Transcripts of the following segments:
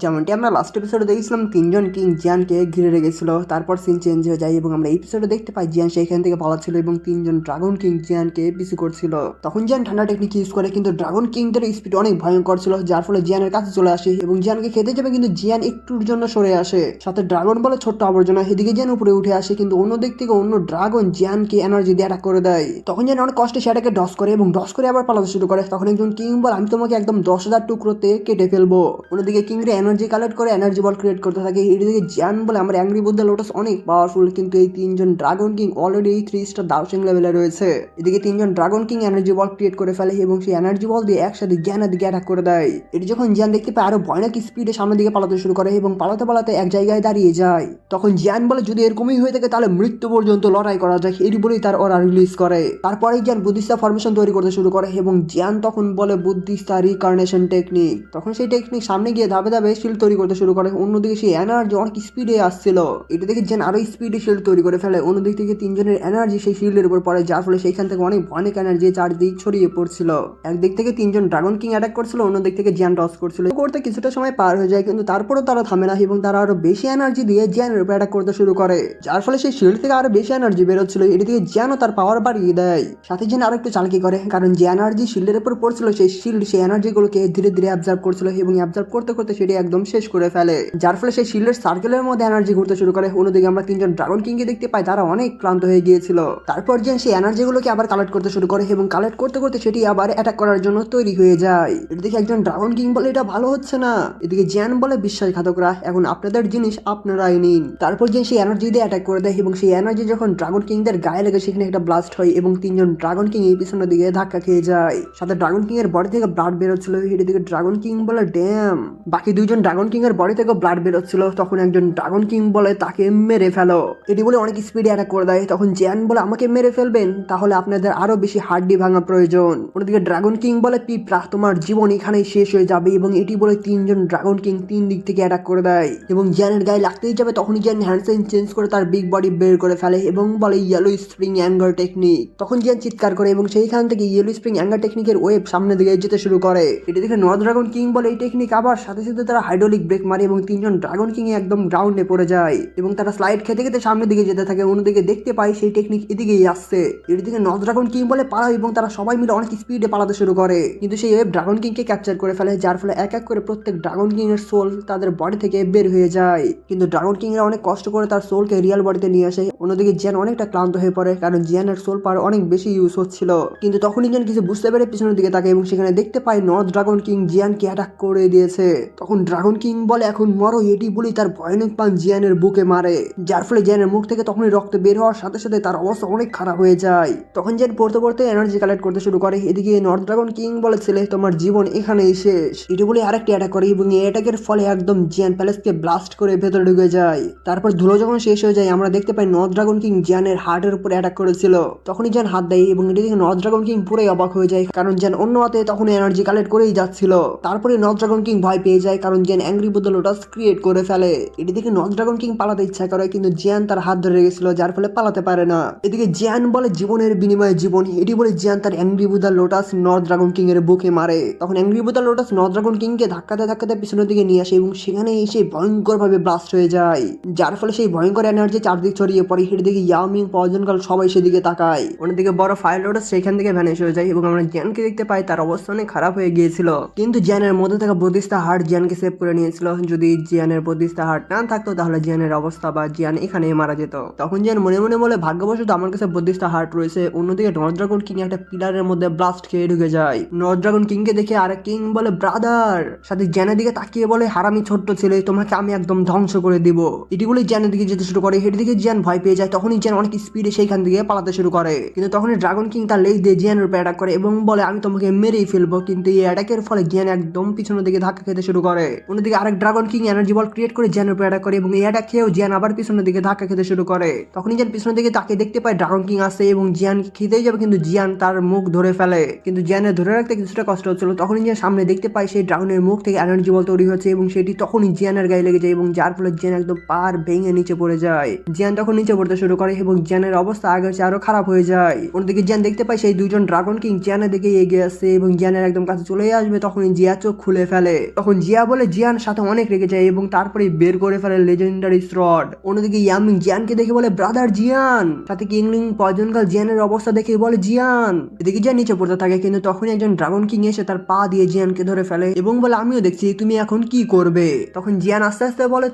যেমনটি আমরা লাস্ট এপিসোডে দেখেছিলাম তিনজন কিং জিয়ানকে ঘিরে রেখেছিল, তারপর সিন চেঞ্জ হয়ে যায় এবং আমরা এই এপিসোডে দেখতে পাই জিয়ান সেইখান থেকে পালাচ্ছিল এবং তিনজন ড্রাগন কিং জিয়ানকে পিছু করছিল। তখন জিয়ান ঠান্ডা টেকনিক ইউজ করে, কিন্তু ড্রাগন কিংদের স্পিড অনেক ভয়ঙ্কর ছিল, যার ফলে জিয়ানের কাছে চলে আসে এবং জিয়ানকে খেতে যাবে, কিন্তু জিয়ান একটুর জন্য সরে আসে। সাথে ড্রাগন বলে ছোট্ট আবর্জনা, এদিকে জিয়ান উপরে উঠে আসে, কিন্তু অন্য দিক থেকে অন্য ড্রাগন জিয়ানকে এনার্জি দিয়ে অ্যাটাক করে দেয়। তখন জিয়ান অনেক কষ্টে সেটাকে ডস করে এবং ডস করে আবার পালাতে শুরু করে। তখন একজন কিং বলে, আমি তোমাকে একদম 10,000 টুকরোতে কেটে ফেলবো। অন্যদিকে কিংরে এনার্জি কালেক্ট করে এনার্জি বল ক্রিয়েট করতে থাকে। এদিকে জিয়ান বলে, আমার অ্যাংরি বুদ্ধ লোটাস অনেক পাওয়ারফুল, কিন্তু এই তিনজন ড্রাগন কিং অলরেডি 3 স্টার দাউসিং লেভেলে রয়েছে। এদিকে তিনজন ড্রাগন কিং এনার্জি বল ক্রিয়েট করে ফেলে এবং সেই এনার্জি বল দিয়ে একসাথে জিয়ানের দিকে অ্যাটাক করে দেয়। এটি যখন জিয়ান দেখতে পায়, আরো ভয়ানক স্পিডে সামনের দিকে পালাতে শুরু করে এবং পালাতে পালাতে এক জায়গায় দাঁড়িয়ে যায়। তখন জিয়ান বলে, যদি এরকমই হয়ে থাকে তাহলে মৃত্যু পর্যন্ত লড়াই করা যায়। এটি বলেই তার ওরা রিলিজ করে। তারপরেই জিয়ান বুদ্ধিস্তা ফরমেশন তৈরি করতে শুরু করে এবং জিয়ান তখন বলে বুদ্ধিস্তা রিকার্নেশন টেকনিক। তখন সেই টেকনিক সামনে গিয়ে ধাপে ধাপে শিল্ড তৈরি করতে শুরু করে। অন্যদিকে সেই এনার্জি অনেক স্পিডে আসছিল, এটা দেখে জিয়ান আরো স্পিডে শিল্ড তৈরি করে ফেলে। অন্যদিক থেকে তিনজনের এনার্জি সেই শিল্ডের উপর পড়ে, যার ফলে সেইখান থেকে অনেক ভয়ানক এনার্জি চারদিক ছড়িয়ে পড়ছিল। একদিক থেকে তিনজন ড্রাগন কিং অ্যাটাক করছিল, অন্যদিক থেকে জিয়ান টস করছিল। করতে কিছুটা সময় পার হয়ে যায়, কিন্তু তারপরেও তারা থামে না এবং তারা আরো বেশি এনার্জি দিয়ে জিয়ানের উপর অ্যাটাক করতে শুরু করে, যার ফলে সেই শিল্ড থেকে আরো বেশি এনার্জি বেরোচ্ছিল। এটি থেকে জিয়ানও তার পাওয়ার বাড়িয়ে দেয়। সাথে জিয়ান আরো একটু চালাকি করে, কারণ যে এনার্জি শিল্ডের উপর পড়ছিল সেই শিল্ড সেই এনার্জিগুলোকে ধীরে ধীরে অ্যাবজর্ব করছিল এবং অ্যাবজর্ব করতে করতে সেটি একদম শেষ করে ফেলে, যার ফলে সেই শিল্ডের সার্কেলের মধ্যে এনার্জি ঘুরতে শুরু করে। অন্যদিকে আমরা তিনজন ড্রাগন কিংকে দেখতে পাই, তারা অনেক ক্লান্ত হয়ে গিয়েছিল। তারপর জিয়ান সেই এনার্জিগুলোকে আবার কালেক্ট করতে শুরু করে এবং কালেক্ট করতে করতে সেটি আবার অ্যাটাক করার জন্য তৈরি হয়ে যায়। এদিকে একজন ড্রাগন কিং বলে, এটা ভালো হচ্ছে না। এদিকে জিয়ান বলে, বিশ্বাসঘাতকরা, এখন আপনাদের জিনিস আপনারাই নিন। তারপর জিয়ান সেই এনার্জি দিয়ে অ্যাটাক করে দেয় এবং সেই এনার্জি যখন ড্রাগন কিংদের গায়ে লেগে সেখানে একটা ব্লাস্ট হয় এবং তিনজন ড্রাগন কিং এই পিছনের দিকে ধাক্কা খেয়ে যায়। সাথে ড্রাগন কিং এর বডি থেকে ব্লাড বেরোচ্ছিল। এদিকে ড্রাগন কিং বলে, ড্যাম। বাকি দুইজন ড্রাগন কিং এর বডি থেকে ব্লাড বেরোচ্ছিল। তখন একজন ড্রাগন কিং বলে, তাকে মেরে ফেলো। এটি বলে অনেক স্পিডে অ্যাটাক করে দেয়। তখন জিয়ান বলে, আমাকে মেরে ফেলবেন? তাহলে আপনাদের আরো বেশি হাড্ডি ভাঙা প্রয়োজন। অন্যদিকে ড্রাগন কিং বলে, পিঁপড়া, তোমার জীবন এখানেই শেষ হয়ে যাবে। এবং এটি বলে তিনজন ড্রাগন কিং তিন দিক থেকে অ্যাটাক করে দেয় এবং জিয়ানের গায়ে লাগতেই যাবে, তখনই জিয়ান হ্যান্ড সাইন চেঞ্জ করে তার বিগ বডি বের করে ফেলে এবং বলে, ইয়েলো স্প্রিং অ্যাঙ্গার টেকনিক। তখন জিয়ান চিৎকার করে এবং সেইখান থেকে ইয়েলো স্প্রিং অ্যাঙ্গার টেকনিকের ওয়েব সামনে দিকে যেতে শুরু করে। এটি দেখে নর্থ ড্রাগন কিং বলে, এই টেকনিক আবার। সাথে সাথে তারা হাইড্রোলিক ব্রেক মারে এবং তিনজন ড্রাগন কিং একদম গ্রাউন্ডে পড়ে যায় এবং তারা স্লাইড খেতে খেতে সামনের দিকে যেতে থাকে। অন্যদিকে দেখতে পাই সেই টেকনিক এদিকেই আসছে। এদিকে নর্থ ড্রাগন কিং বলে, পালাও, এবং তারা সবাই মিলে অনেক স্পিডে পালাতে শুরু করে, কিন্তু সেই ওয়েব ড্রাগন কিংকে ক্যাপচার করে ফেলে, যার ফলে এক এক করে প্রত্যেক ড্রাগন কিং এর সোল তাদের বডি থেকে বের হয়ে যায়। কিন্তু ড্রাগন কিং এরা অনেক কষ্ট করে তার সোলকে রিয়েল বডিতে নিয়ে আসে। অন্যদিকে জিয়ান অনেকটা ক্লান্ত হয়ে পড়ে, কারণ জিয়ানের সোল পাওয়ার অনেক বেশি ইউজ হচ্ছিল। কিন্তু তখনই জিয়ান কিছু বুঝতে পেরে পিছনের দিকে তাকে এবং সেখানে দেখতে পাই নর্থ ড্রাগন কিং জিয়ানকে অ্যাটাক করে দিয়েছে। তখন ড্রাগন কিং বলে, এখন মরো। এটি বলেই তার ভয়ানক পান জিয়ানের বুকে মারে, যার ফলে জিয়ানের মুখ থেকে তখনই রক্ত বের হওয়ার সাথে সাথে তার অবস্থা অনেক খারাপ হয়ে যায়। তখন জিয়ান পড়তে পড়তে এনার্জি কালেক্ট করতে শুরু করে। এদিকে নর্থ ড্রাগন কিং বলে, ছেলে, তোমার জীবন এখানেই শেষ। এটি বলে আরেকটি অ্যাটাক করে এবং এই অ্যাটাকের ফলে একদম জিয়ান প্যালেসকে ব্লাস্ট করে ভেতরে ঢুকে যায়। তারপর ধুলো যখন শেষ হয়ে যায়, আমরা দেখতে পাই নর্থ ড্রাগন কিং জিয়ানের হার্টের উপর অ্যাটাক করেছিল। তখনই জিয়ান হাত দেয় এবং এটি দেখে নর্থ ড্রাগন কিং পুরোই অবাক হয়ে যায়, কারণ জিয়ান অন্য হাতে তখন এনার্জি কালেক্ট করেই যাচ্ছিল। তারপরে নর্থ ড্রাগন কিং ভয় পেয়ে যায়, কারণ জিয়ান অ্যাংরি বুদ্ধ লোটাস ক্রিয়েট করে ফেলে। এটি দেখে নর্থ ড্রাগন কিং পালাতে ইচ্ছা করে, কিন্তু জিয়ান তার হাত ধরে রেখেছিল, যার ফলে পালাতে পারে না। এদিকে জিয়ান বলে, জীবনের বিনিময়ে জীবন। এটি বলে জিয়ান তার angry Buddha lotus north dragon king এর বুকে মারে। তখন angry Buddha lotus north dragon কিংকে ধাক্কাতে ধাক্কাতে পিছনের দিকে নিয়ে আসে এবং সেখানে এসে ভয়ঙ্কর ভাবে ব্লাস্ট হয়ে যায়, যার ফলে সেই ভয়ঙ্কর এনার্জি চারদিক ছড়িয়ে পড়ে। এদিকে ইয়ামিং, পয়জন গার্ল সবাই সেদিকে তাকায়। অন্যদিকে বড় ফায়ার লোটাস সেখান থেকে ভ্যানিশ হয়ে যায় এবং আমরা জিয়ানকে দেখতে পাই তার অবস্থা অনেক খারাপ হয়ে গিয়েছিল, কিন্তু জিয়ানের মধ্যে থাকা বুদ্ধিস্তা হার্ট জিয়ানকে সেভ করে নিয়েছিল। যদি জিয়ানের বুদ্ধিস্তা হার্ট না থাকতো তাহলে জিয়ানের অবস্থা বা জিয়ান এখানে মারা যেত। তখন জিয়ান মনে মনে বলে, ভাগ্যবশত আমার কাছে বুদ্ধিস্তা হার্ট রয়েছে। অন্যদিকে নর্থ ড্রাগন কিং একটা পিলারের মধ্যে ব্লাস্ট খেয়ে ঢুকে যায়। নর্থ ড্রাগন কিংকে দেখে আরেক কিং বলে, ব্রাদার। সাথে জিয়ানের দিকে তাকিয়ে বলে, হারামি ছোট্ট ছেলে, তোমাকে আমি একদম ধ্বংস করে দিব। এটি বলে জিয়ানের দিকে যেতে শুরু করে। এদিকে জিয়ান ভয় পেয়ে যায়। তখনই জিয়ান অনেক স্পিডে সেইখান থেকে পালাতে শুরু করে, কিন্তু তখনই ড্রাগন কিং তার লেজ দিয়ে জিয়ানের উপর অ্যাটাক করে এবং বলে, আমি তোমাকে মেরেই ফেলবো। কিন্তু এই অ্যাটাকের ফলে জিয়ান একদম পিছনের দিকে ধাক্কা খেতে শুরু করে। অন্যদিকে আরেক ড্রাগন কিং এনার্জি বল ক্রিয়েট করে জিয়ানের উপর অ্যাটাক করে এবং এই অ্যাটাক খেয়েও জিয়ান আবার পিছনের দিকে ধাক্কা খেতে শুরু করে। তখনই জিয়ান পিছনের দিকে তাকে দেখতে পায় ড্রাগন কিং আসে এবং জিয়ান খেতেই যাবে, কিন্তু জিয়ান তার মুখ ধরে ফেলে। কিন্তু জিয়ানের ধরে রাখতে কিছুটা কষ্ট হচ্ছিল। তখনই জিয়ান সামনে দেখতে পায় সেই ড্রাগনের মুখ থেকে এনার্জি বল তৈরি হচ্ছে এবং সেটি তখনই জিয়ানের গায়ে লেগে যায় এবং যার ফলে জিয়ান একদম পার ভেঙে নিচে পড়ে যায়। জিয়ান তখন নিচে পড়তে শুরু করে এবং জিয়ানের অবস্থা আগের চেয়ে আরো খারাপ হয়ে যায়। অন্যদিকে জিয়ান দেখতে পায় সেই দুইজন ড্রাগন কিং জিয়ানের দিকে এগিয়ে আসছে এবং জিয়ানের একদম কাছে চলে আসবে। তখন জিয়া চোখ খুলে ফেলে। তখন জিয়া বলে, জিয়ান সাথে অনেক রেগে যায় এবং তারপরে বের করে ফেলে লেজেন্ডারি শ্রড। অন্যদিকে ইয়ামিং জিয়ানকে দেখে বলে ব্রাদার জিয়ান, সাথে কিংলিং পয়জনকাল জিয়ানের অবস্থা দেখে বলে জিয়ান। এদিকে জিয়ান নিচে পড়তে থাকে, কিন্তু তখনই একজন ড্রাগন কিং এসে তার পা দিয়ে জিয়ানকে ধরে ফেলে এবং বলে আমিও দেখছি তুমি এখন কি করবে। তখন জিয়ান আস্তে আস্তে বলে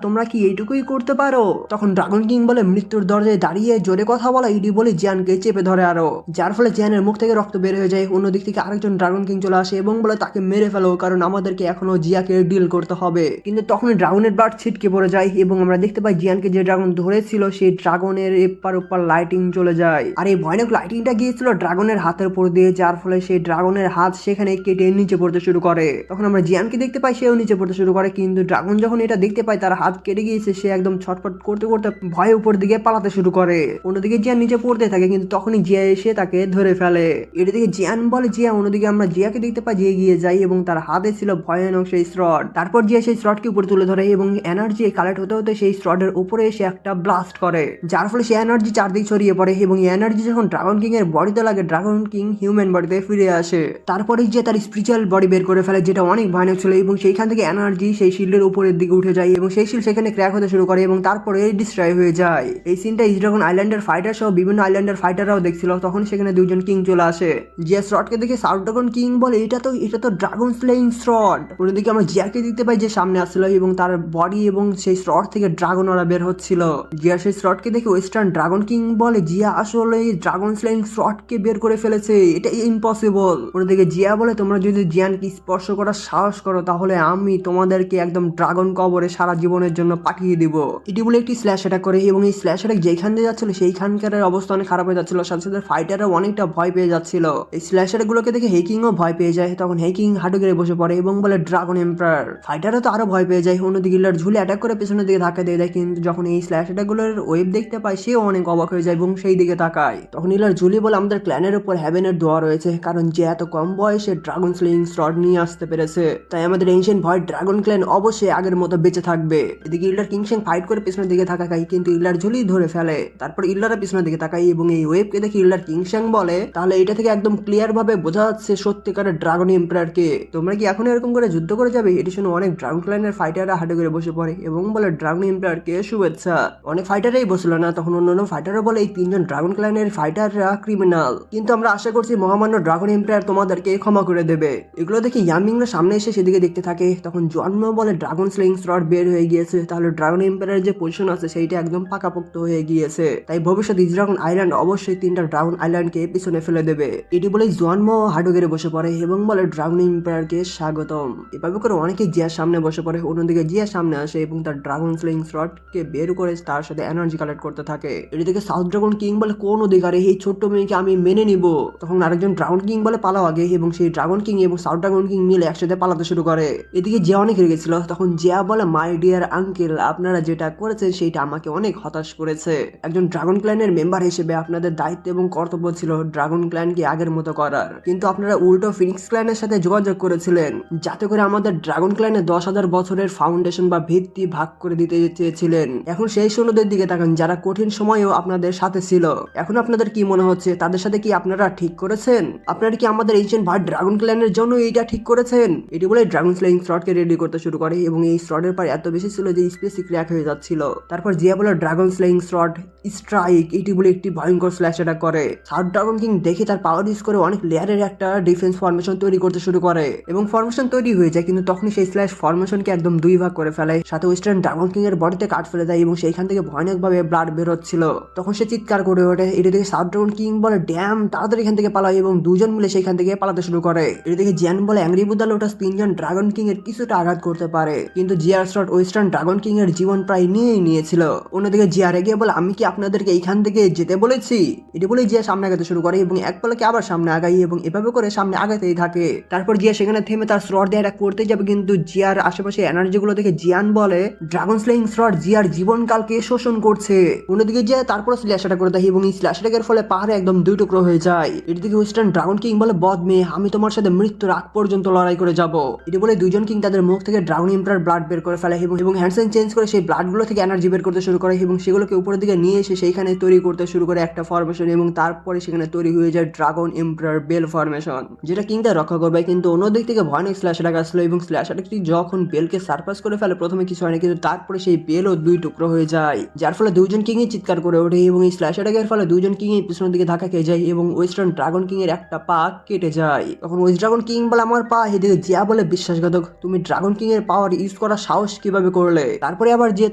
তোমরা কি এইটুকুই করতে পারো। তখন ড্রাগন কিং বলে মৃত্যুর দরজায় দাঁড়িয়ে জোরে কথা বলা ইডি বলে জিয়ানকে চেপে ধরে আরো, যার ফলে জিয়ানের মুখ থেকে রক্ত বের হয়ে যায়। অন্যদিক থেকে আরেকজন ড্রাগন কিং চলে আসে এবং বলে তাকে মেরে ফেলো, কারণ আমাদেরকে এখনো জিয়াকে ডিল করতে হবে। কিন্তু তখনই ড্রাগনের ব্লাড ছিটকে পড়ে যায় এবং আমরা দেখতে পাই জিয়ানকে যে ড্রাগন ধরেছিল সেই ড্রাগনের এপার ওপার লাইটিং চলে যায়, আর এই ভয়ানক লাইটিংটা গিয়েছিল ড্রাগনের হাতের উপর দিয়ে, যার ফলে সেই ড্রাগনের হাত সেখানে কেটে নিচে পড়তে শুরু করে। তখন আমরা জিয়ানকে দেখতে পাই সেও নিচে পড়তে শুরু করে, কিন্তু ড্রাগন যখন এটা দেখতে পায় তার হাত কেটে গিয়েছে, সে একদম ছটফট করতে করতে ভয়ে উপর দিকে পালাতে শুরু করে। অন্যদিকে জিয়ান নিচে পড়তে থাকে, কিন্তু তখনই জিয়া এসে তাকে ধরে ফেলে। এদিকে জিয়ান বলে জিয়া, অন্যদিকে আমরা জিয়াকে দেখতে পাই যে এগিয়ে যায় এবং তার হাতে ছিল ভয়ানক সেই শ্রড। তারপর জিয়া সেই শ্রডকে উপরে তুলে ধরে এবং এনার্জি কালেক্ট হতে হতে সেই শ্রডের উপরে এসে একটা ব্লাস্ট করে, যার ফলে সেই এনার্জি চারদিকে ছড়িয়ে পড়ে এবং এই এনার্জি যখন ড্রাগন কিং এর বডিতে লাগে ড্রাগন কিং হিউম্যান বডিতে ফিরে আসে। তারপরে যে তার স্পিরিচুয়াল বডি বের করে ফেলে, যেটা অনেক ভয়ানক ছিল, এবং সেইখান থেকে এনার্জি সেই শিল্ডের উপরের দিকে উঠে যায় এবং সেই শিল্ড সেখানে ক্র্যাক হতে শুরু করে এবং তারপরে ডিস্ট্রয় হয়ে যায়। এই সিনটা ইসড্রাগন আইল্যান্ডের ফাইটার সহ বিভিন্ন আইল্যান্ডের ফাইটাররাও দেখছিল। তখন সেখানে দুইজন কিং চলে আসে। জিয়া শ্রডকে দেখে সাউথ ড্রাগন কিং বলে এটা তো ড্রাগন স্লেইং শ্রড। অন্যদিকে আমরা জিয়াকে দেখতে পাই যে সামনে আসছিল এবং তার বডি এবং সেই শ্রড থেকে ড্রাগন ওরা বের হচ্ছিল। জিয়া সেই শ্রডকে দেখে ওয়েস্টার্ন ড্রাগন কিং বলে জিয়া আসলে ড্রাগন স্লেইং শ্রডকে বের করে ফেলেছে, এটা ইম্পসিবল। অন্যদিকে জিয়া বলে তোমরা যদি জিয়ানকে স্পর্শ করার সাহস করো তাহলে আমি তোমাদেরকে একদম ড্রাগন কবরে সারা জীবনের জন্য পাঠিয়ে দিব। এটি বলে একটি স্ল্যাশ অ্যাটাক করে এবং এই স্ল্যাশ অ্যাটাক যেখান দিয়ে যাচ্ছিল সেইখানকার অবস্থা অনেক খারাপ হয়ে যাচ্ছিল, সাথে সাথে ফাইটাররা অনেকটা ভয় পেয়ে যাচ্ছিল। এই স্ল্যাশ অ্যাটাক গুলোকে দেখে হেকিংও ভয় পেয়ে যায়। তখন হেকিং হাঁটু গেড়ে বসে পড়ে এবং বলে ড্রাগন এম্পায়ার। ফাইটাররা তো আরো ভয় পেয়ে যায়। অন্যদিকে ইলার ঝুলে অ্যাটাক করে পেছনের দিকে ধাক্কা দিয়ে দেয়, কিন্তু যখন এই স্ল্যাশ অ্যাটাক গুলোর ওয়েব দেখতে পায় সেও অনেক অবাক হয়ে যায় এবং সেই দিকে তাকায়। তখন ইলার ঝুলি বলে আমাদের ক্ল্যানের উপর হ্যাভেনের দোয়া রয়েছে, কারণ যে এত কম বয়সে ড্রাগন স্লেইং শ্রড নিয়ে আসতে পেরেছে, তাই আমাদের এনশিয়েন্ট ভয় ড্রাগন ক্ল্যান অবশ্যই আগের মতো বেঁচে থাকবে। এদিকে ইলার কিংসেং ফাইট করে পেছনের দিকে তাকায়, কিন্তু ইলার ঝুলি ধরে ফেলে। তারপর ইলারা পিছনের দিকে তাকায় এবং এই ওয়েবকে দেখে ইলার কিংসেং বলে তাহলে এটা থেকে একদম ক্লিয়ার ভাবে বোঝা যাচ্ছে সত্যিকারের ড্রাগন এম্পায়ার কে। তোমরা কি এখন এরকম করে যুদ্ধ করে যাবে? এটি শুনে অনেক ড্রাগন ক্ল্যানের ফাইটাররা হাঁটু করে বসে পড়ে এবং বলে ড্রাগন এম্পায়ার কে শুভেচ্ছা। অনেক ফাইটারই বসল না, তখন অন্যান্য ফাইটাররা বলে এই তিনজন ড্রাগন ক্ল্যানের ফাইটাররা ক্রিমিনাল, কিন্তু আমরা আশা করছি মহামান্য ড্রাগন এম্পায়ার তোমাদেরকে ক্ষমা করে দেবে। এগুলো দেখে ইয়ামিংরা সামনে এসে সেদিকে দেখতে থাকে। তখন জন্ম বলে ড্রাগন স্লেইং শ্রড বের হয়ে গিয়েছে, তাহলে ড্রাগন এম্পায়ারের যে পজিশন আছে সেইটা একদম পাকাপোক্ত হয়ে গিয়েছে, তাই ভবিষ্যৎ ইসড্রাগন আইল্যান্ড অবশ্যই তিনটা ড্রাগন আইল্যান্ডকে পিছনে ফেলে দেবে। এটি বলে জন্ম হাঁটু গেড়ে বসে পড়ে এবং বলে ড্রাগন এম্পায়ারকে স্বাগতম। এভাবে করে অনেকে জিয়ার সামনে বসে পড়ে। অন্যদিকে জিয়ার সামনে আসে এবং তার ড্রাগন স্লেইং শ্রডকে বের করে তার সাথে এনার্জি কালেক্ট করতে থাকে। এদিকে সাউথ ড্রাগন কিং বলে কোন অধিকারে এই ছোট্ট মেয়েকে আমি মেনে নিব। তখন আরেকজন ড্রাগন কিং বলে পালাও আগে, এবং সেই ড্রাগন কিং এবং সাউথ ড্রাগন কিং মিলে একসাথে পালাতে শুরু করে। এদিকে জিয়া অনেক রেগেছিল। তখন জিয়া বলে মাই ডিয়ার আঙ্কেল, আপনারা যেটা করেছেন সেটা আমাকে অনেক হতাশ করেছে। একজন ড্রাগন ক্ল্যানের মেম্বার হিসেবে আপনাদের দায়িত্ব এবং কর্তব্য ছিল ড্রাগন ক্ল্যানকে আগের মতো করার, কিন্তু আপনারা উল্টো ফিনিক্স ক্ল্যানের সাথে যোগাযোগ করেছিলেন যাতে করে আমাদের ড্রাগন ক্ল্যানে 10,000 বছরের ফাউন্ডেশন বা ভিত্তি ভাগ করে দিতে চেয়েছিলেন। এখন সেই সৈন্যদের দিকে তাকান যারা কঠিন সময়েও আপনাদের সাথে ছিল। এখন আপনাদের কি মনে হচ্ছে তাদের সাথে কি আপনারা ঠিক করেছেন? আপনারা কি আমাদের এনশিয়েন্ট ভাই ড্রাগন ক্ল্যানের জন্য এইটা ঠিক করেছেন? এটি বলে ড্রাগন স্লেইং শ্রডকে রেডি করতে শুরু করে এবং এই শ্রডের পার এত বেশি ছিল যে স্পেসি ক্র্যাক হয়ে যাচ্ছিল। তারপর জিয়া বলে ড্রাগন স্লেইং শ্রড স্ট্রাইক, এটি বলে একটি ভয়ঙ্কর স্ল্যাশ অ্যাটাক করে। সাউথ ড্রাগন কিং দেখে তার পাওয়ার ইউজ করে অনেক লেয়ারের একটা ডিফেন্স ফরমেশন তৈরি করতে শুরু করে এবং ফরমেশন তৈরি হয়ে যায়, কিন্তু তখনই সেই স্ল্যাশ ফরমেশনকে একদম দুই ভাগ করে ফেলে, সাথে ওয়েস্টার্ন ড্রাগন কিং এর বডিতে কাট ফেলে দেয় এবং সেইখান থেকে ভয়ানকভাবে ব্লাড বের হচ্ছিল। তখন সে চিৎকার করে ওঠে। এটি দেখে সাউথ ড্রাগন কিং বলে ড্যাম, তাড়াতাড়ি এখান থেকে পালায়, এবং দুজন মিলে সেইখান থেকে পালাতে শুরু করে। এটি দেখে জিয়ান বলে অ্যাংরি বুদা লোটাস তিনজন ড্রাগন কিং এর কিছুটা আঘাত করতে পারে, কিন্তু জিয়ার শ্রড ওয়েস্টার্ন ড্রাগন কিং এর জীবন প্রায় নিয়েই নিয়েছিল। অন্যদিকে জিয়া রেগে বলে আমি কি আপনাদেরকে এইখান থেকে যেতে বলেছি? এটি বলে জিয়া সামনে আগাতে শুরু করে এবং এক পলকে আবার সামনে আগাই এবং এভাবে করে সামনে আগাতেই থাকে। তারপর জিয়া সেখানে থেমে তার শ্রড দিয়ে অ্যাটাক করতে যাবে, কিন্তু জিয়ার আশেপাশে এনার্জি গুলো দেখে জিয়ান বলে ড্রাগন স্লেইং শ্রড জিয়ার জীবনকালকে শোষণ করছে। অন্যদিকে জিয়া তারপর স্ল্যাশ অ্যাটাক করে দেয় এবং এই স্ল্যাশ অ্যাটাকের ফলে পাহাড়ে একদম দুই টুকরো হয়ে যায়। এদিকে ওয়েস্টার্ন ড্রাগন কিং বলে বদ মেয়ে, আমি তোমার সাথে মৃত্যুর আগ পর্যন্ত লড়াই করে যাব। এটি বলে দুইজন কিং তাদের মুখ থেকে ড্রাগন এম্পায়ার ব্লাড বের করে ফেলে এবং হ্যান্ডসেন চেঞ্জ করে সেই ব্লাড গুলো থেকে এনার্জি বের করতে শুরু করে এবং সেগুলোকে উপরের দিকে নিয়ে এসে সেইখানে তৈরি করতে শুরু করে একটা ফরমেশন, এবং তারপরে সেখানে তৈরি হয়ে যায় ড্রাগন এম্পায়ার বেল ফরমেশন, যেটা কিংটা রক্ষা করবে। কিন্তু অন্যদিক থেকে ভয়ানক স্ল্যাশ অ্যাটাক আসলো এবং স্ল্যাশ অ্যাটাকটি যখন বেলকে সারপাস করে ফেলে প্রথমে কিছু হয় না, কিন্তু তারপরে সেই বেলও 2 টুকরো হয়ে যায়, যার ফলে দুইজন কিংই চিৎকার করে ওঠে এবং এই স্ল্যাশ অ্যাটাকের ফলে দুইজন কিংই পিছনের দিকে ধাক্কা খেয়ে যায় এবং ওয়েস্টার্ন ড্রাগন কিং এর একটা পা কেটে যায়। তখন ওয়েস্ট ড্রাগন কিং বলে আমার পা, এদিকে জিয়া বলে বিশ্বাসঘাতক, তুমি ড্রাগন কিং এর পাওয়ার ইউজ করার সাহস কিভাবে করলে? তারপরে আবার জিয়া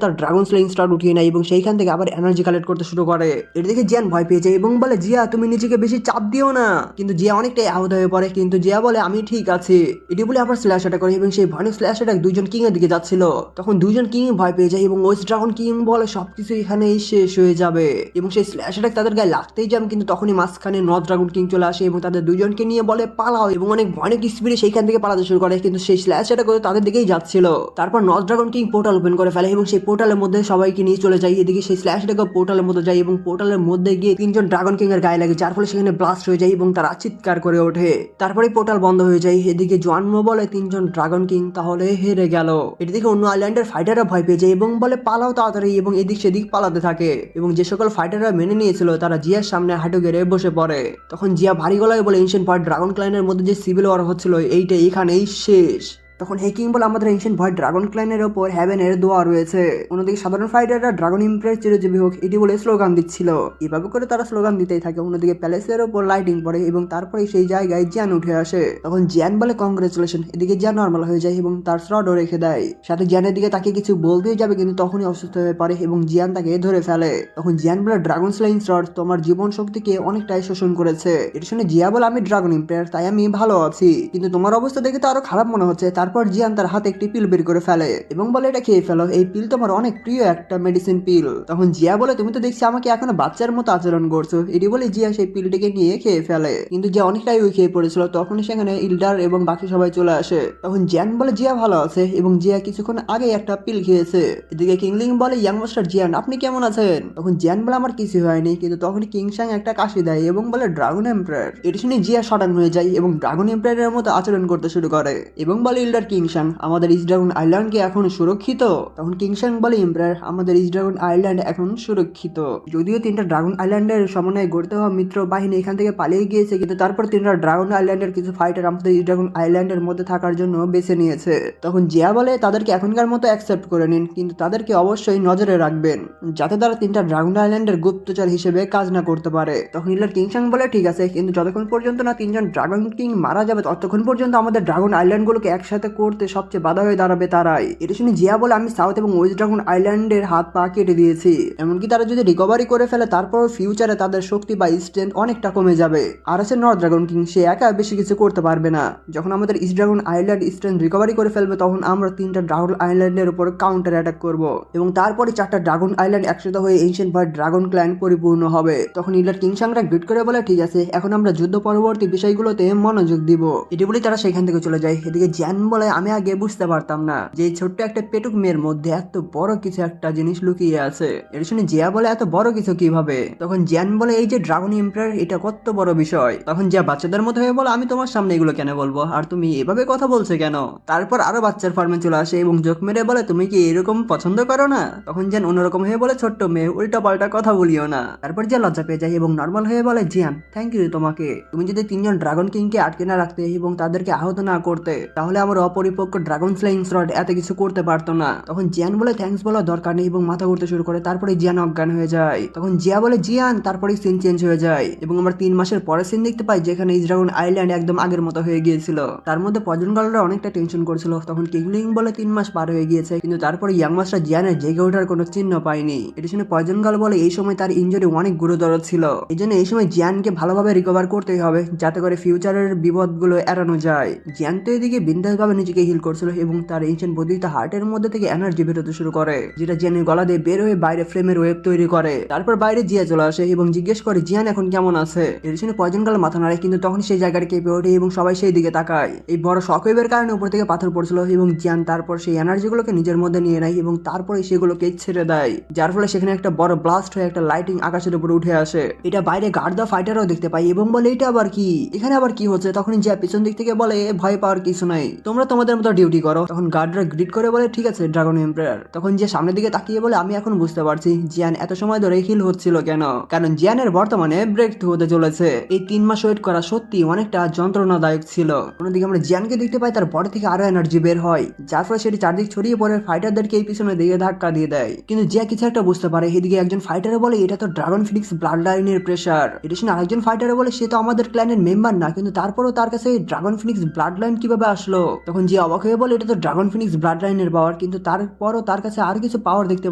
তার ড্রাগন স্লেইং স্টার উঠিয়ে নেয় এবং সেইখান থেকে আবার এনার্জি কালেক্ট করতে শুরু করে। এর দিকে জিয়ান ভয় পেয়ে যায় এবং বলে জিয়া তুমি নিজেকে বেশি চাপ দিও না, কিন্তু জিয়া অনেকটাই আহত হয়ে পড়ে, কিন্তু জিয়া বলে আমি ঠিক আছি। এটি বলে আবার স্ল্যাশ অ্যাটাক করে এবং সেই ভয়ানক স্ল্যাশ অ্যাটাক দুইজন কিং এর দিকে যাচ্ছিল। তখন দুইজন কিং ভয় পেয়ে যায় এবং ওয়েস্ট ড্রাগন কিং বলে সবকিছু এখানেই শেষ হয়ে যাবে এবং সেই স্ল্যাশ অ্যাটাক তাদের গায়ে লাগতেই যাবে, কিন্তু তখনই মাঝখানে নর্থ ড্রাগন কিং চলে আসে এবং তাদের দুইজনকে নিয়ে বলে পালাও এবং অনেক ভয়ানক স্পিডে সেইখান থেকে পালাতে শুরু করে, কিন্তু সেই স্ল্যাশ অ্যাটাক তাদের দিকেই যাচ্ছিল। তারপর north dragon king portal open করে ফেলে এবং সেই পোর্টালের মধ্যে সবাইকে নিয়ে চলে যায়। এদিকে সেই স্ল্যাশ অ্যাটাক পোর্টালের মধ্যে যায় এবং পোর্টালের মধ্যে গিয়ে তিনজন ড্রাগন কিং এর গায়ে লাগে, যার ফলে সেখানে ব্লাস্ট হয়ে যায় এবং তারা চিৎকার করে ওঠে। তারপরে পোর্টাল বন্ধ হয়ে যায়। এদিকে জন্ম বলে তিনজন ড্রাগন কিং তাহলে হেরে গেল। এদিকে অন্য আইল্যান্ডের ফাইটাররা ভয় পেয়ে যায় এবং বলে পালাও তাড়াতাড়ি এবং এদিক সেদিক পালাতে থাকে এবং যে সকল ফাইটাররা মেনে নিয়েছিল তারা জিয়ার সামনে হাঁটু গেড়ে বসে পড়ে। তখন জিয়া ভারী গলায় বলে এনশিয়েন্ট ভয়েড ড্রাগন ক্লাইনের মধ্যে যে সিভিল ওয়ার হচ্ছিল এইটা এখানেই শেষ। তখন হেকিং বলে আমাদের এনশিয়েন্ট ভয়েড ড্রাগন ক্লাইনের ওপর হেভেনের দোয়া রয়েছে। অন্যদিকে সাধারণ ফাইটাররা ড্রাগন ইম্প্রেস চিরজীবী হোক এটি বলে স্লোগান দিচ্ছিল। এভাবে করে তারা স্লোগান দিতেই থাকে। অন্যদিকে প্যালেসের ওপর লাইটিং পড়ে এবং তারপরে সেই জায়গায় জিয়ান উঠে আসে। তখন জিয়ান বলে কংগ্রেচুলেশন। এদিকে জিয়ান নর্মাল হয়ে যায় এবং তার শ্রডও রেখে দেয়। সাথে জিয়ানের দিকে তাকে কিছু বলতেই যাবে, কিন্তু তখনই অসুস্থ হয়ে পড়ে এবং জিয়ান তাকে ধরে ফেলে। তখন জিয়ান বলে ড্রাগন স্লেইং শ্রড তোমার জীবন শক্তিকে অনেকটাই শোষণ করেছে। এর শুনে জিয়া বলে আমি ড্রাগন ইম্প্রেয়ার, তাই আমি ভালো আছি, কিন্তু তোমার অবস্থা দেখে তো আরো খারাপ মনে হচ্ছে। তারপর জিয়ান তার হাতে একটি পিল বের করে ফেলে এবং বলে এটা খেয়ে ফেলো, এই পিল তোমার অনেক প্রিয় একটা মেডিসিন পিল। তখন জিয়া বলে তুমি তো দেখছি আমাকে এখনো বাচ্চার মতো আচরণ করছো। এটি বলে জিয়া সেই পিলটিকে নিয়ে খেয়ে ফেলে, কিন্তু জিয়া অনেকটাই খেয়ে পড়েছিল। তখন সেখানে ইল্ডার এবং বাকি সবাই চলে আসে। তখন জিয়ান বলে জিয়া ভালো আছে এবং জিয়া কিছুক্ষণ আগে একটা পিল খেয়েছে। এদিকে কিংলিং বলে ইয়াং মাস্টার জিয়ান আপনি কেমন আছেন? তখন জিয়ান বলে আমার কিছু হয়নি, কিন্তু তখন কিংসাং একটা কাশি দেয় এবং বলে ড্রাগন এম্পায়ার। এটি শুনে জিয়া শটান হয়ে যায় এবং ড্রাগন এম্পায়ারের মতো আচরণ করতে শুরু করে এবং বলে ইল্ডার কিংসাং আমাদের ইস্ট ড্রাগন আইল্যান্ড কি এখন সুরক্ষিত? তখন কিংসাং বলে এম্পায়ার আমাদের ইস্ট ড্রাগন আইল্যান্ড এখন সুরক্ষিত। যদিও 3টা ড্রাগন আইল্যান্ডের সমন্বয়ে গড়তে হওয়া মিত্র বাহিনী এখান থেকে পালিয়ে গিয়েছে, কিন্তু তারপর 3টা ড্রাগন আইল্যান্ডের কিছু ফাইটার আমাদের ইস্ট ড্রাগন আইল্যান্ডের মধ্যে থাকার জন্য বেছে নিয়েছে। তখন জিয়া বলে তাদেরকে এখনকার মতো অ্যাকসেপ্ট করে নিন, কিন্তু তাদেরকে অবশ্যই নজরে রাখবেন যাতে তারা 3টা ড্রাগন আইল্যান্ডের গুপ্তচর হিসেবে কাজ না করতে পারে। তখন ইল্ডার কিংসাং বলে ঠিক আছে, কিন্তু যতক্ষণ পর্যন্ত না 3জন ড্রাগন কিং মারা যাবে ততক্ষণ পর্যন্ত আমাদের ড্রাগন আইল্যান্ডগুলোকে একসাথে করতে সবচেয়ে বাধা হয়ে দাঁড়াবে তারাই। এটা শুনে জিয়া বলে আমি সাউথ এবং ওয়েস্ট ড্রাগন আইল্যান্ডের হাত পা কেটে দিয়েছি, এমনকি তারা যদি রিকভারি করে ফেলে তারপর ফিউচারে তাদের শক্তি বা স্ট্রেংথ অনেকটা কমে যাবে। আর আছে নর্থ ড্রাগন কিং, সে একা বেশি কিছু করতে পারবে না। যখন আমাদের east dragon island strength recovery করে ফেলবে তখন আমরা 3টা ড্রাগন আইল্যান্ডের উপর কাউন্টার অ্যাটাক করব এবং তারপরে 4টা ড্রাগন আইল্যান্ড একসাথে হয়ে এনশিয়েন্ট ভয়েড ড্রাগন ক্ল্যান পরিপূর্ণ হবে। তখন ইল্ডার কিংসাংরা গ্রিট করে বলে ঠিক আছে, এখন আমরা যুদ্ধ পরবর্তী বিষয়গুলোতে মনোযোগ দিব। এটি বলে তারা সেখান থেকে চলে যায়। এদিকে জ্যান বলে আমি আগে বুঝতে পারতাম না যে ছোট্ট একটা পেটুক মেয়ের মধ্যে এত বড় কিছু একটা জিনিস লুকিয়ে আছে। এর শুনে জিয়া বলে এত বড় কিছু কিভাবে? তখন জ্যান বলে এই যে ড্রাগন এম্পায়ার এটা কত বড় বিষয়। তখন জিয়া বাচ্চাদের মতো হয়ে বলে আমি তোমার সামনে এগুলো কেন বলবো, আর তুমি এভাবে কথা বলছো কেন? তারপর আরো বাচ্চার ফার্মে চলে আসে এবং জোক মেরে বলে তুমি কি এরকম পছন্দ করো না? তখন জ্যান অন্যরকম হয়ে বলে ছোট্ট মেয়ে উল্টা পাল্টা কথা বলিও না। তারপর জিয়া লজ্জা পেয়ে যায় এবং নর্মাল হয়ে বলে জিয়ান থ্যাংক ইউ তোমাকে, তুমি যদি 3জন ড্রাগন কিংকে আটকে না রাখতে এবং তাদেরকে আহত না করতে তাহলে আমার অপরিপক্ক ড্রাগন স্লেইং শ্রড এত কিছু করতে পারতো না। তখন জিয়ান বলে থ্যাঙ্কস বলার দরকার নেই এবং মাথা ঘুরতে শুরু করে। তারপরে জিয়ান অজ্ঞান হয়ে যায়। তখন জিয়া বলে জিয়ান, তারপরে সিন চেঞ্জ হয়ে যায় এবং আমরা 3 মাসের পরে সিন দেখতে পাই যেখানে ইস্ট ড্রাগন আইল্যান্ড একদম আগের মতো হয়ে গিয়েছিল। তার মধ্যে পয়জন গার্লরা অনেকটা টেনশন করছিল। তখন কিংলিং বলে 3 মাস পার হয়ে গিয়েছে, কিন্তু তারপরে ইয়াং মাস্টার জিয়ানের জেগে ওঠার কোনো চিহ্ন পায়নি। এটি শুনে পয়জন গার্ল বলে এই সময় তার ইনজুরি অনেক গুরুতর ছিল, এই জন্য এই সময় জিয়ানকে ভালোভাবে রিকভার করতেই হবে যাতে করে ফিউচারের বিপদগুলো এড়ানো যায়। জিয়ান তো এদিকে বিন্দাসভাবে নিজেকে হিল করছিল এবং তার এনশিয়েন্ট বডিতে হার্টের মধ্যে থেকে এনার্জি বেরোতে শুরু করে, যেটা জিয়ানের গলা দিয়ে বের হয়ে বাইরে ফ্লেমের ওয়েব তৈরি করে। তারপর বাইরে জিয়া চলে আসে এবং জিজ্ঞেস করে জিয়ান এখন কেমন আছে। এর শুনে পয়জন গাল মাথা নাড়ে, কিন্তু তখন সেই জায়গাটা কেঁপে ওঠে এবং সবাই সেই দিকে তাকায়। এই বড় শক ওয়েভের কারণে উপর থেকে পাথর পড়ছিল এবং জিয়ান তারপর সেই এনার্জিগুলোকে নিজের মধ্যে নিয়ে নেয় এবং তারপরে সেগুলোকে ছেড়ে দেয়, যার ফলে সেখানে একটা বড় ব্লাস্ট হয়ে একটা লাইটিং আকাশের উপরে উঠে আসে। এটা বাইরে গার্ড দা ফাইটারও দেখতে পাই এবং বলে এটা আবার কি, এখানে আবার কি হচ্ছে? তখন জিয়া পিছন দিক থেকে বলে ভয় পাওয়ার কিছু নাই, তোমরা তোমরা তোমাদের মতো ডিউটি করো। তখন গার্ডরা গ্রিড করে বলে ঠিক আছে ড্রাগন এম্পায়ার। তখন যে সামনের দিকে তাকিয়ে বলে আমি এখন বুঝতে পারছি জিয়ান এত সময় ধরে হিল হচ্ছিল কেন, কারণ জিয়ানের বর্তমানে ব্রেক থ্রু হতে চলেছে। এই 3 মাস ওয়েট করা সত্যি অনেকটা যন্ত্রণাদায়ক ছিল। অন্যদিকে আমরা জিয়ানকে দেখতে পাই তার বডি থেকে আরো এনার্জি বের হয়, যার ফলে সেটি চারদিক ছড়িয়ে পড়ে ফাইটারদেরকে এই পিছনে দিকে ধাক্কা দিয়ে দেয়। কিন্তু জিয়া কিছু একটা বুঝতে পারে। এদিকে একজন ফাইটারে বলে এটা তো ড্রাগন ফিনিক্স ব্লাড লাইনের প্রেসার। এটা শুনে আরেকজন ফাইটারে বলে সে তো আমাদের ক্ল্যানের মেম্বার না, কিন্তু তারপরও তার কাছে ড্রাগন ফিনিক্স ব্লাড লাইন কিভাবে আসলো। তখন জিয়া অবাক হয়ে বলে এটা তো ড্রাগন ফিনিক্স ব্লাড লাইনের পাওয়ার, কিন্তু তারপরও তার কাছে আর কিছু পাওয়ার দেখতে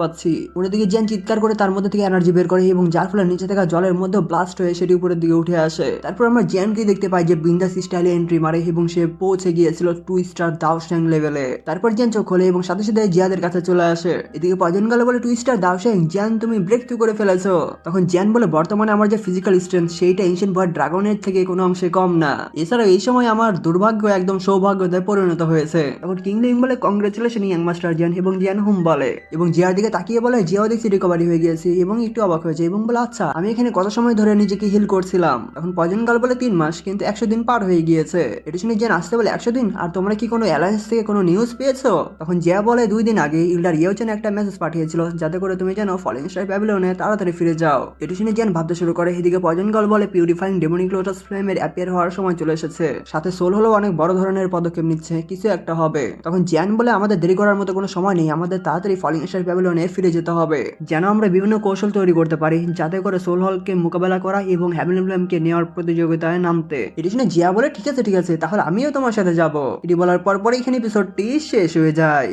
পাচ্ছি। অন্যদিকে জিয়ান চিৎকার করে তার মধ্যে থেকে এনার্জি বের করে এবং যার ফলে নিচে থাকা জলের মধ্যে ব্লাস্ট হয়ে সেটি উপরের দিকে উঠে আসে। তারপর আমরা জিয়ানকে দেখতে পাই যে বিন্দাস স্টাইলে এন্ট্রি মারে এবং সে পৌঁছে গিয়েছিল 2 স্টার দাওশ্যাং লেভেলে। তারপর জিয়ান চোখ খোলে এবং সাথে সাথে জিয়াদের কাছে চলে আসে। এদিকে পয়জন গেল বলে 2 স্টার দাওশ্যাং জিয়ান তুমি ব্রেক থ্রু করে ফেলেছো। তখন জিয়ান বলে বর্তমানে আমার যে ফিজিক্যাল স্ট্রেংথ সেইটা এনশিয়েন্ট ভয়েড ড্রাগনের থেকে কোনো অংশে কম না, এছাড়াও এই সময় আমার দুর্ভাগ্য একদম সৌভাগ্যতে পরিণত হয়েছে। তখন কিংলিং বলে কংগ্রেচুলেশন ইয়াং মাস্টার জিয়ান, এবং জিয়ান হুম বলে এবং জিয়ার দিকে তাকিয়ে বলে জিয়াও দেখছি রিকভারি হয়ে গিয়েছে এবং একটু অবাক হয়েছে এবং বলে আচ্ছা আমি এখানে কত সময় ধরে নিজেকে হিল করছিলাম। তখন পয়জন গাল বলে 3 মাস, কিন্তু 100 দিন পার হয়ে গিয়েছে। এটা শুনে জিয়ান আসতে বলে 100 দিন, আর তোমরা কি কোনো অ্যালায়েন্স থেকে কোনো নিউজ পেয়েছো? তখন জিয়া বলে 2 দিন আগে ইল্ডার ইয়েওচেন একটা মেসেজ পাঠিয়েছিল যাতে করে তুমি যেন ফলিং স্টার প্যাভিলিয়নে তাড়াতাড়ি ফিরে যাও। এটা শুনে জিয়ান ভাবতে শুরু করে। এদিকে পয়জন গাল বলে পিউরিফাইং ডেমনিক লোটাস ফ্লেমের অ্যাপিয়ার হওয়ার সময় চলে এসেছে, সাথে সোল হলো অনেক বড় ধরনের পদক্ষেপ নিচ্ছে, কিছু একটা হবে। তখন জিয়ান বলে আমাদের দেরি করার মতো কোনো সময় নেই, আমাদের তাড়াতাড়ি ফলিং স্টার প্যাভিলিয়নে ফিরে যেতে হবে, যেন আমরা বিভিন্ন কৌশল তৈরি করতে পারি যাতে করে সোল হলকে মোকাবেলা করা এবং হ্যাভেন ফ্লেমকে নেওয়ার প্রতিযোগিতায় নামতে। এটি শুনে জিয়া বলে ঠিক আছে তাহলে আমিও তোমার সাথে যাব। এটি বলার পর এখানে এপিসোডটি শেষ হয়ে যায়।